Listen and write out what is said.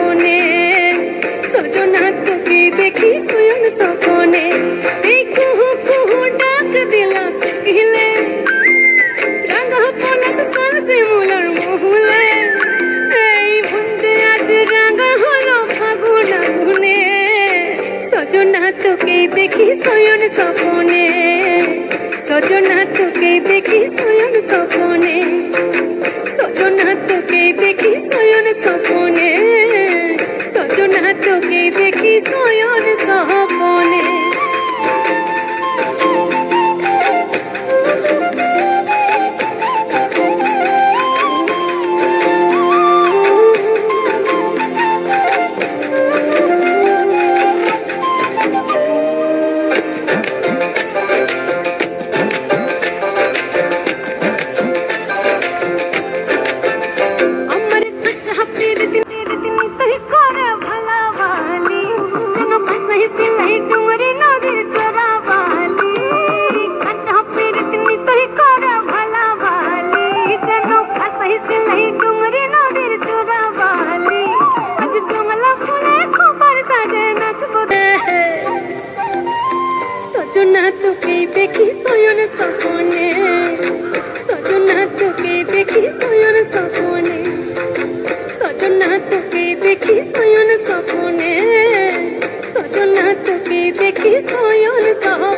স্বপনে সজনা তোকে দেখি শয়ন স্বপনে এই কুহু কুহু ডাক দিলা কোকিলে রাঙা পলাশ সাল শিমুলার মহুলে এই ভুঞ্জে আজ রাঙা হলো ফাগুন আগুনে সজনা তোকে দেখি শয়ন স্বপনে সজনা তোকে দেখি শয়ন স্বপনে সজনা তোকে দেখি শয়ন স্বপনে সজনা তোকে দেখি শয়ন স্বপনে সজনা তোকে দেখি শয়ন স্বপনে সজনা তোকে দেখি শয়ন স্বপনে সজনা তোকে দেখি শয়ন স্বপনে সজনা তোকে দেখি শয়ন স্বপনে